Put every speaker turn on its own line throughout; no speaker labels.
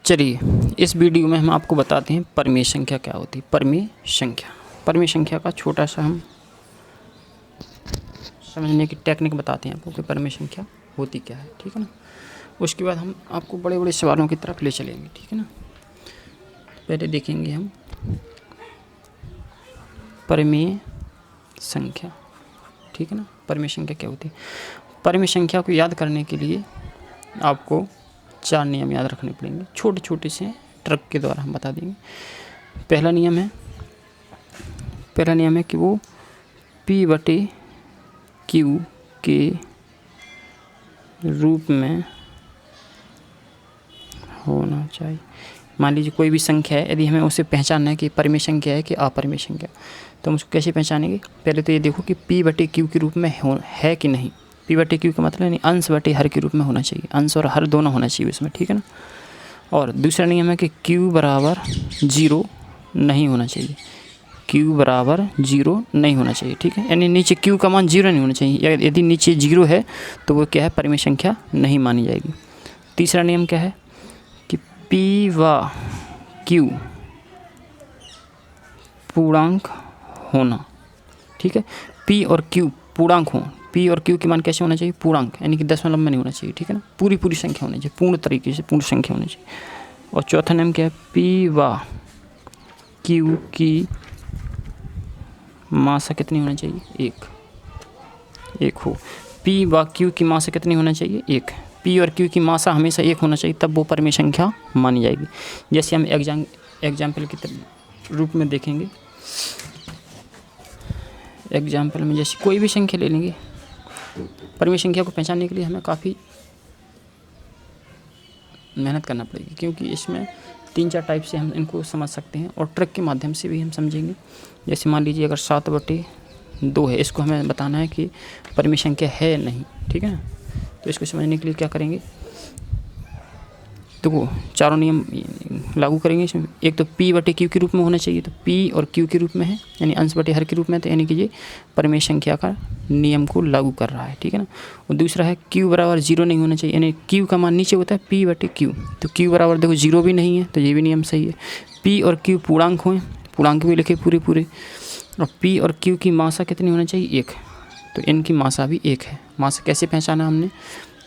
चलिए इस वीडियो में हम आपको बताते हैं परिमेय संख्या क्या होती है। परिमेय संख्या का छोटा सा हम समझने की टेक्निक बताते हैं आपको कि परिमेय संख्या होती क्या है, ठीक है ना। उसके बाद हम आपको बड़े बड़े सवालों की तरफ ले चलेंगे, ठीक है ना। पहले देखेंगे हम परिमेय संख्या, ठीक है ना। परिमेय संख्या क्या होती है। परिमेय संख्या को याद करने के लिए आपको 4 नियम याद रखने पड़ेंगे, छोटे छोटे से ट्रिक के द्वारा हम बता देंगे। पहला नियम है कि वो P/Q के रूप में होना चाहिए। मान लीजिए कोई भी संख्या है, यदि हमें उसे पहचानना है कि परिमेय संख्या है कि अपरिमेय संख्या, तो हम उसको कैसे पहचानेंगे। पहले तो ये देखो कि P/Q के रूप में है कि नहीं। P/Q का मतलब यानी अंश बटे हर के रूप में होना चाहिए, अंश और हर दोनों होना चाहिए इसमें, ठीक है ना। और दूसरा नियम है कि Q बराबर 0 नहीं होना चाहिए, Q बराबर 0 नहीं होना चाहिए, ठीक है। यानी नीचे Q का मान 0 नहीं होना चाहिए। यदि नीचे 0 है तो वो क्या है, परिमेय संख्या नहीं मानी जाएगी। तीसरा नियम क्या है कि P व Q पूर्णांक होना, ठीक है। P और Q पूर्णांक हों। P और Q के मान कैसे होना चाहिए, पूर्णांक, यानी कि दशमलव में नहीं होना चाहिए, ठीक है ना। पूरी संख्या होनी चाहिए, पूर्ण तरीके से पूर्ण संख्या होनी चाहिए। और चौथा नियम क्या है, P व Q की मात्रा कितनी होनी चाहिए, एक हो। P व Q की मात्रा कितनी होना चाहिए, 1। P और Q की मात्रा हमेशा 1 होना चाहिए, तब वो परिमेय संख्या मानी जाएगी। जैसे हम एग्जाम्पल के रूप में देखेंगे। एग्जाम्पल में जैसे कोई भी संख्या ले लेंगे, परिमेय संख्या को पहचानने के लिए हमें काफ़ी मेहनत करना पड़ेगी, क्योंकि इसमें 3-4 टाइप से हम इनको समझ सकते हैं और ट्रिक के माध्यम से भी हम समझेंगे। जैसे मान लीजिए अगर 7/2 है, इसको हमें बताना है कि परिमेय संख्या है नहीं, ठीक है ना। तो इसको समझने के लिए क्या करेंगे, तो वो चारों नियम लागू करेंगे इसमें। एक तो P/Q के रूप में होना चाहिए, तो P और Q के रूप में है, यानी अंश बटे हर के रूप में, तो यानी कि ये परिमेय संख्या का नियम को लागू कर रहा है, ठीक है ना। और दूसरा है Q बराबर 0 नहीं होना चाहिए, यानी Q का मान नीचे होता है P/Q, तो Q बराबर देखो 0 भी नहीं है, तो ये भी नियम सही है। P और Q पूर्णांक हुए, पूर्णांक भी लिखे पूरे। और P और Q की मात्रा कितनी होना चाहिए, 1, तो इनकी मात्रा भी 1 है। मात्रा कैसे पहचाना हमने,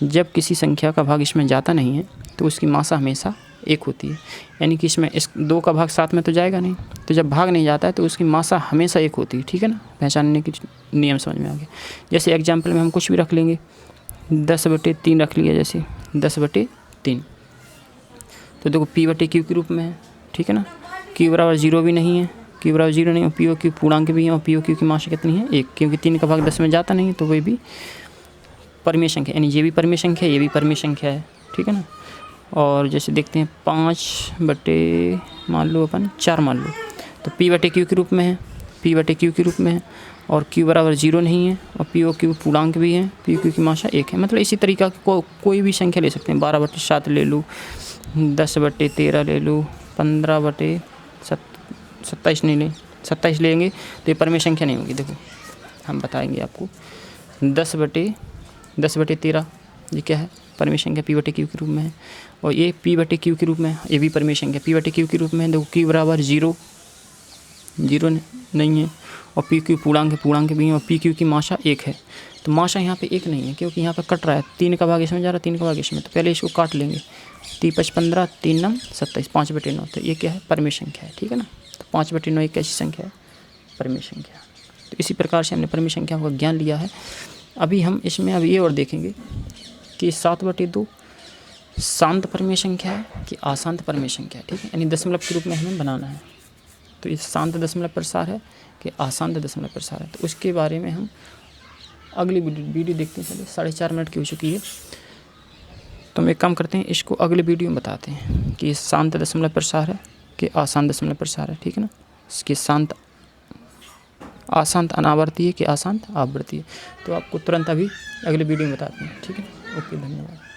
जब किसी संख्या का भाग इसमें जाता नहीं है तो उसकी मात्रा हमेशा 1 होती है, यानी कि इसमें इस 2 का भाग 7 में तो जाएगा नहीं, तो जब भाग नहीं जाता है तो उसकी मात्रा हमेशा 1 होती है, ठीक है ना। पहचानने की नियम समझ में आ गया। जैसे एग्जाम्पल में हम कुछ भी रख लेंगे, 10/3 रख लिया, जैसे 10/3, तो देखो P/Q के रूप में है, ठीक है ना। Q बराबर 0 भी नहीं है, Q बराबर 0 नहीं, और P और Q पूर्णांक भी है, और P और Q की मात्रा कितनी है, 1, क्योंकि 3 का भाग 10 में जाता नहीं है, तो वही भी परिमेय संख्या, यानी ये भी परिमेय संख्या है, ये भी परिमेय संख्या है, ठीक है ना। और जैसे देखते हैं 5/4 मान लो, तो P/Q के रूप में है, P/Q के रूप में है, और Q बराबर 0 नहीं है, और P और Q पूर्णांक भी है, P और Q की मात्रा 1 है। मतलब इसी तरीका कोई भी संख्या ले सकते हैं, 12/7 ले लो, 10/13 ले लो, 15/27 नहीं ले, 27 लेंगे तो ये परिमेय संख्या नहीं होगी। देखो हम बताएंगे आपको, 10/13 ये क्या है, परिमेय संख्या P/Q के रूप में है। और ये P/Q के रूप में है, ये भी परिमेय संख्या P/Q के रूप में है। देखो Q बराबर 0 नहीं है, और PQ पूर्णांक भी है, और PQ की मात्रा 1 है। तो मात्रा यहाँ पे 1 नहीं है, क्योंकि यहाँ पे कट रहा है, 3 का भाग इसमें जा रहा है, 3 का भाग इसमें, तो पहले इसको काट लेंगे। 3×5 = 15, 3×9 = 27, 5/9, तो ये क्या है, परिमेय संख्या है, ठीक है ना। तो 5/9 एक कैसी संख्या है, परिमेय संख्या। तो इसी प्रकार से हमने परिमेय संख्या का ज्ञान लिया है। अभी हम इसमें ये और देखेंगे कि 7/2 शांत परिमेय संख्या है कि अशांत परिमेय संख्या है, ठीक है, यानी दशमलव के रूप में हमें बनाना है। तो ये शांत दशमलव प्रसार है कि अशांत दशमलव प्रसार है, तो उसके बारे में हम अगली वीडियो देखते हैं। चलिए 4.5 मिनट की हो चुकी है, तो हम एक काम करते हैं, इसको अगले वीडियो में बताते हैं कि ये शांत दशमलव प्रसार है कि अशांत दशमलव प्रसार है, ठीक है ना। इसकी अशांत अनावर्ती है कि अशांत आवर्ती है, तो आपको तुरंत अभी अगले वीडियो में बताते हैं, ठीक है। ओके, धन्यवाद।